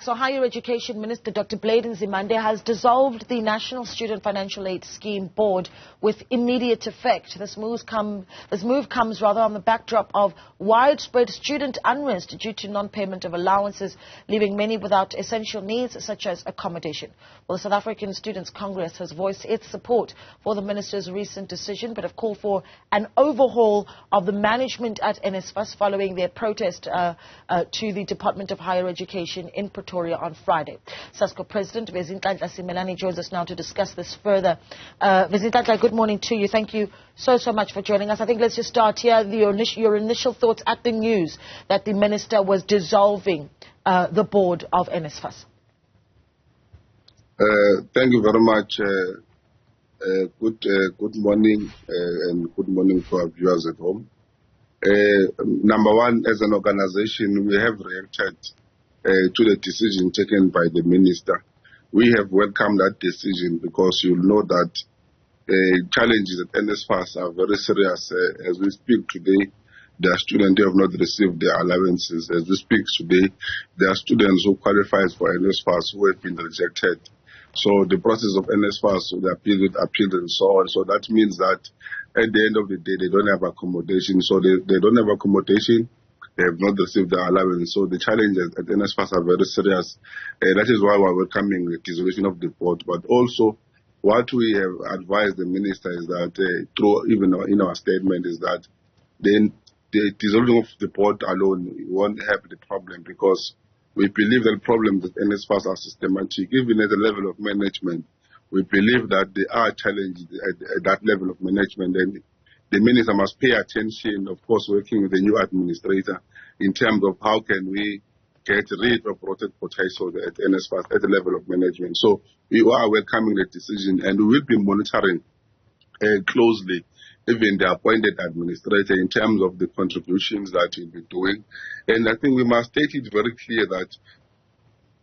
So Higher Education Minister Dr. Blade Nzimande has dissolved the National Student Financial Aid Scheme Board with immediate effect. This move comes on the backdrop of widespread student unrest due to non-payment of allowances, leaving many without essential needs such as accommodation. Well, the South African Students' Congress has voiced its support for the minister's recent decision, but have called for an overhaul of the management at NSFAS following their protest to the Department of Higher Education in Pretoria on Friday. Sasco President Vezinhlanhla Simelane joins us now to discuss this further. Vezinhlanhla, good morning to you. Thank you so much for joining us. I think let's just start here. Your initial thoughts at the news that the minister was dissolving the board of NSFAS. Thank you very much. Good morning and good morning to our viewers at home. Number one, as an organization, we have reacted to the decision taken by the minister. We have welcomed that decision because you know that challenges at NSFAS are very serious. As we speak today, there are students who have not received their allowances. As we speak today, there are students who qualify for NSFAS who have been rejected. So the process of NSFAS, the appeal and so on. So that means that at the end of the day, they don't have accommodation. So they don't have accommodation. They have not received the allowance. So the challenges at NSFAS are very serious. That is why we're welcoming the dissolution of the board. But also, what we have advised the minister is that, through even in our statement, is that the dissolution of the board alone won't help the problem, because we believe that problems at NSFAS are systematic. Even at the level of management, we believe that there are challenges at that level of management. And the minister must pay attention, of course, working with the new administrator in terms of how can we get rid of rotten potential at NSFAS at the level of management. So we are welcoming the decision, and we will be monitoring closely even the appointed administrator in terms of the contributions that he'll be doing. And I think we must state it very clear that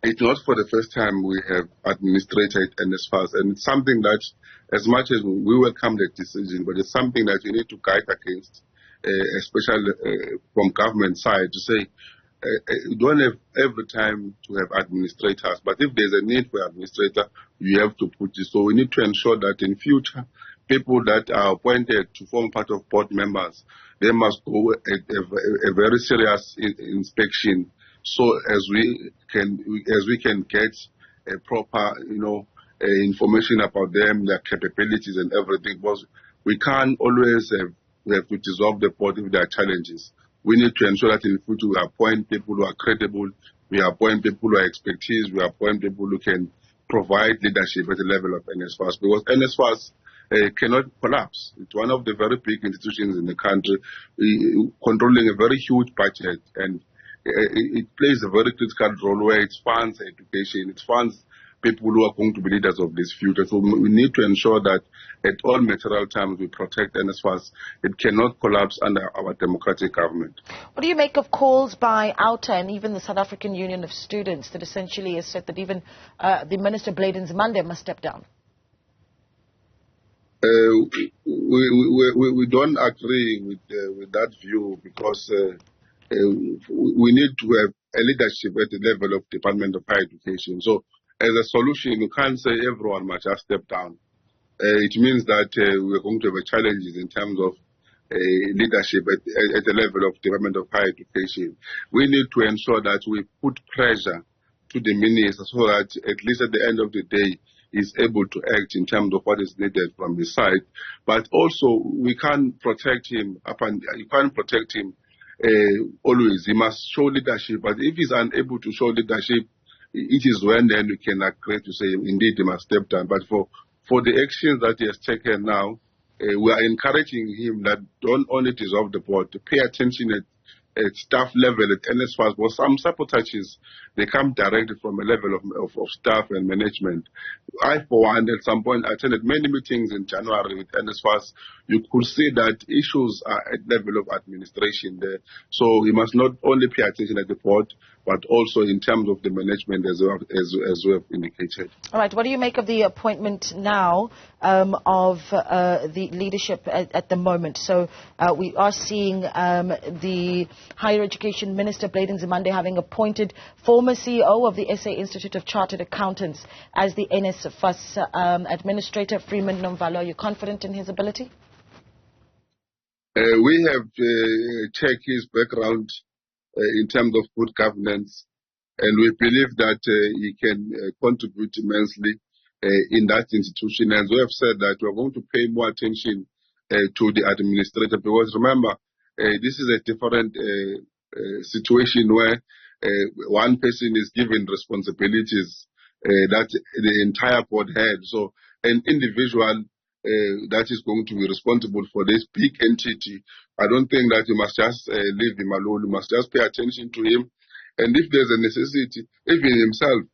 it's not for the first time we have administrated NSFAS, and it's something that, as much as we welcome the decision, but it's something that we need to guide against, especially from government side, to say you don't have every time to have administrators, but if there's a need for administrator, you have to put it. So we need to ensure that in future, people that are appointed to form part of board members, they must go a very serious inspection, so as we can get a proper, information about them, their capabilities and everything. Because we can't always have to dissolve the board if there are challenges. We need to ensure that in the future we appoint people who are credible, we appoint people who are expertise, we appoint people who can provide leadership at the level of NSFAS, because NSFAS cannot collapse. It's one of the very big institutions in the country, controlling a very huge budget, and it plays a very critical role where it funds education, it funds people who are going to be leaders of this future. So we need to ensure that at all material times we protect NSFAS. It cannot collapse under our democratic government. What do you make of calls by OUTA and even the South African Union of Students that essentially has said that even the Minister Blade Nzimande must step down? We don't agree with that view, because we need to have a leadership at the level of Department of Higher Education. So as a solution, you can't say everyone must just step down. It means that we're going to have challenges in terms of leadership at the level of Department of Higher Education. We need to ensure that we put pressure to the minister so that at least at the end of the day, is able to act in terms of what is needed from his side. But also, we can't protect him you can't protect him always. He must show leadership. But if he's unable to show leadership, it is when then we can agree to say indeed he must step down. But for the actions that he has taken now, we are encouraging him that don't only dissolve the board, to pay attention at staff level at NSFAS, because some sabotages, they come directly from a level of staff and management. I, for one, at some point, attended many meetings in January with NSFAS. You could see that issues are at level of administration there. So we must not only pay attention at the board, but also in terms of the management as we have indicated. All right. What do you make of the appointment now of the leadership at the moment? So we are seeing the Higher Education Minister, Blade Nzimande, having appointed former CEO of the SA Institute of Chartered Accountants as the NSFAS administrator, Freeman Nomvalo. Are you confident in his ability? We have checked his background in terms of good governance, and we believe that he can contribute immensely in that institution. And we have said that we're going to pay more attention to the administrator, because remember, this is a different situation where one person is given responsibilities that the entire board had. So an individual that is going to be responsible for this big entity, I don't think that you must just leave him alone. You must just pay attention to him. And if there's a necessity, even himself,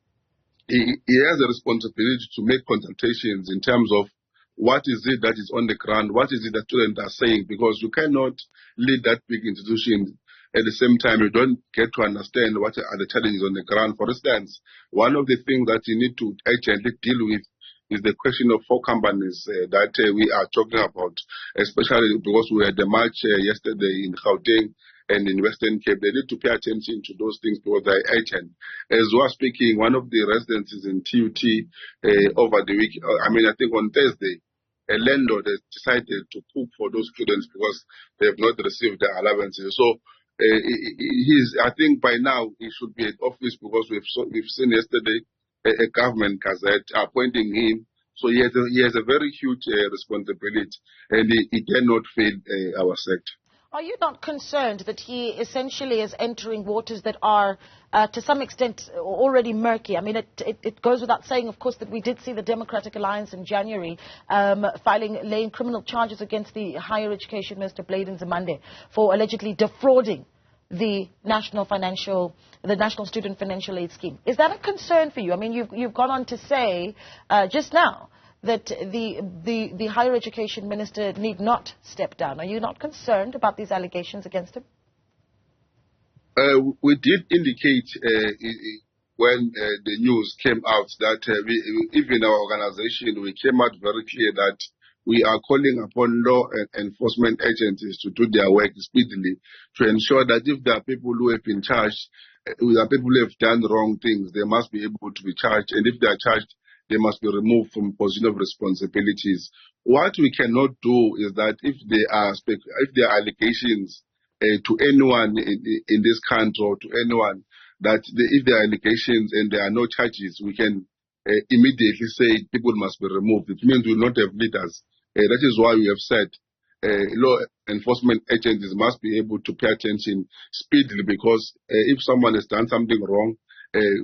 he has a responsibility to make consultations in terms of what is it that is on the ground, what is it that students are saying, because you cannot lead that big institution at the same time you don't get to understand what are the challenges on the ground. For instance, one of the things that you need to urgently deal with is the question of 4 companies that we are talking about, especially because we had the march yesterday in Gauteng and in Western Cape. They need to pay attention to those things because they're urgent. As we are speaking, one of the residences in TUT over the week, I think on Thursday, a landlord has decided to cook for those students because they have not received their allowances. So I think by now he should be at office, because we've seen yesterday a government gazette appointing him. So he has a very huge responsibility, and he cannot fail our sector. Are you not concerned that he essentially is entering waters that are, to some extent, already murky? I mean, it goes without saying, of course, that we did see the Democratic Alliance in January laying criminal charges against the Higher Education Minister, Blade Nzimande, for allegedly defrauding the National Student Financial Aid Scheme. Is that a concern for you? I mean, you've gone on to say just now that the Higher Education Minister need not step down. Are you not concerned about these allegations against him? We did indicate when the news came out that even our organization, we came out very clear that we are calling upon law enforcement agencies to do their work speedily, to ensure that if there are people who have been charged, there are people who have done wrong things, they must be able to be charged. And if they are charged, they must be removed from position of responsibilities. What we cannot do is that if there are allegations to anyone in this country, or to anyone, that if there are allegations and there are no charges, we can immediately say people must be removed. It means we will not have leaders. That is why we have said law enforcement agencies must be able to pay attention speedily, because if someone has done something wrong,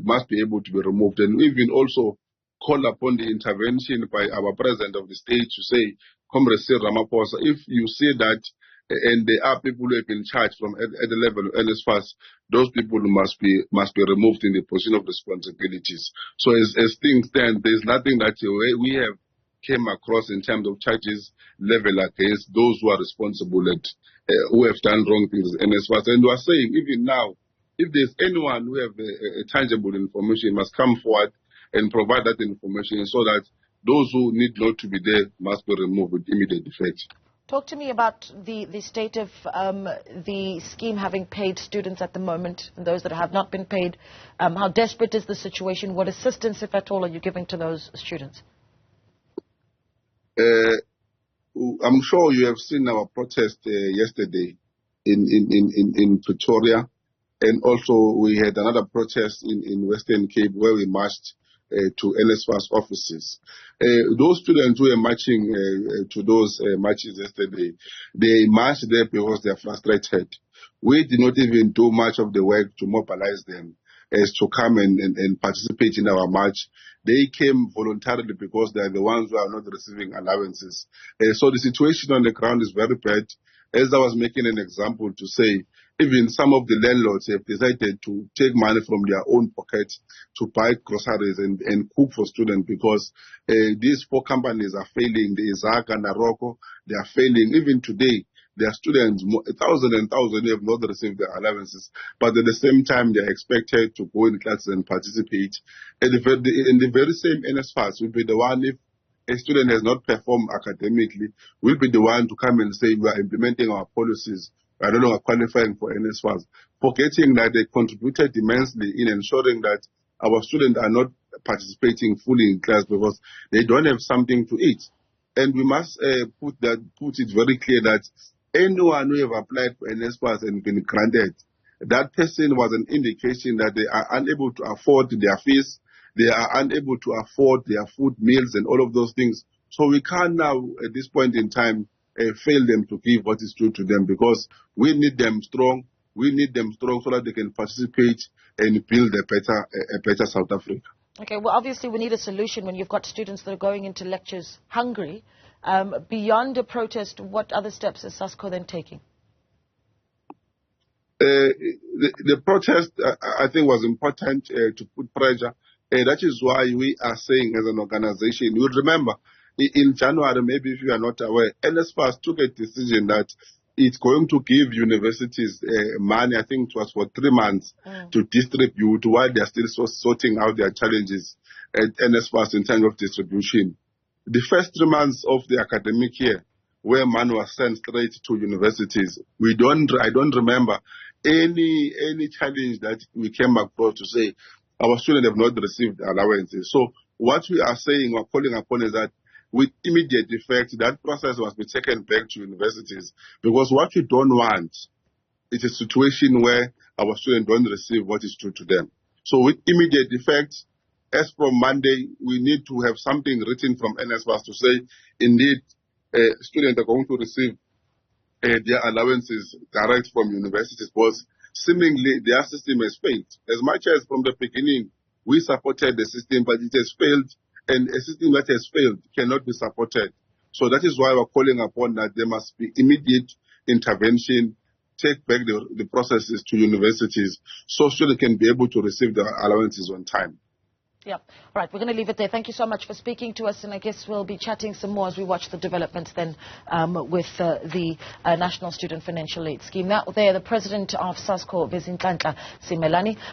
must be able to be removed. And we've been also call upon the intervention by our President of the state to say, Comrade Cyril Ramaphosa, if you see that and there are people who have been charged from at the level of NSFAS, those people must be removed in the position of responsibilities. So as things stand, there's nothing that we have came across in terms of charges level against those who are responsible and who have done wrong things as NSFAS. And we are saying, even now, if there's anyone who have a tangible information, must come forward and provide that information so that those who need not to be there must be removed with immediate effect. Talk to me about the state of the scheme having paid students at the moment, and those that have not been paid. How desperate is the situation? What assistance, if at all, are you giving to those students? I'm sure you have seen our protest yesterday in Pretoria, and also we had another protest in Western Cape where we marched to NSFAS offices. Those students who were marching to those marches yesterday, they marched there because they are frustrated. We did not even do much of the work to mobilize them as to come and participate in our march. They came voluntarily because they are the ones who are not receiving allowances. So the situation on the ground is very bad. As I was making an example to say, even some of the landlords have decided to take money from their own pockets to buy groceries and cook for students because these 4 companies are failing. The Isaac and Naroko, they are failing. Even today, there are students, 1,000 and 1,000 who have not received their allowances, but at the same time they are expected to go in classes and participate. And in the very same NSFAS will be the one, if a student has not performed academically, will be the one to come and say, we are implementing our policies, we are no longer qualifying for NSFAS, forgetting that they contributed immensely in ensuring that our students are not participating fully in class because they don't have something to eat. And we must put it very clear that anyone who have applied for NSFAS and been granted, that person was an indication that they are unable to afford their fees, they are unable to afford their food, meals, and all of those things. So we can't now, at this point in time, fail them to give what is due to them, because we need them strong. We need them strong so that they can participate and build a better South Africa. Okay, well, obviously we need a solution when you've got students that are going into lectures hungry. Beyond a protest, what other steps is Sasco then taking? The protest, I think, was important to put pressure. That is why we are saying as an organization, you remember, in January, maybe if you are not aware, NSFAS took a decision that it's going to give universities money, I think it was for 3 months, to distribute while they are still sorting out their challenges at NSFAS in terms of distribution. The first 3 months of the academic year, where money was sent straight to universities, I don't remember any challenge that we came across to say our students have not received allowances. So what we are saying or calling upon is that with immediate effect, that process must be taken back to universities, because what we don't want is a situation where our students don't receive what is due to them. So with immediate effect, as from Monday, we need to have something written from NSFAS to say, indeed, students are going to receive their allowances direct from universities, because seemingly their system has failed. As much as from the beginning we supported the system, but it has failed, and a system that has failed cannot be supported. So that is why we're calling upon that there must be immediate intervention, take back the processes to universities so students can be able to receive their allowances on time. Yeah. All right, we're going to leave it there. Thank you so much for speaking to us, and I guess we'll be chatting some more as we watch the developments then with the National Student Financial Aid Scheme. Now, there, the President of Sasco, Vezinhlanhla Simelane.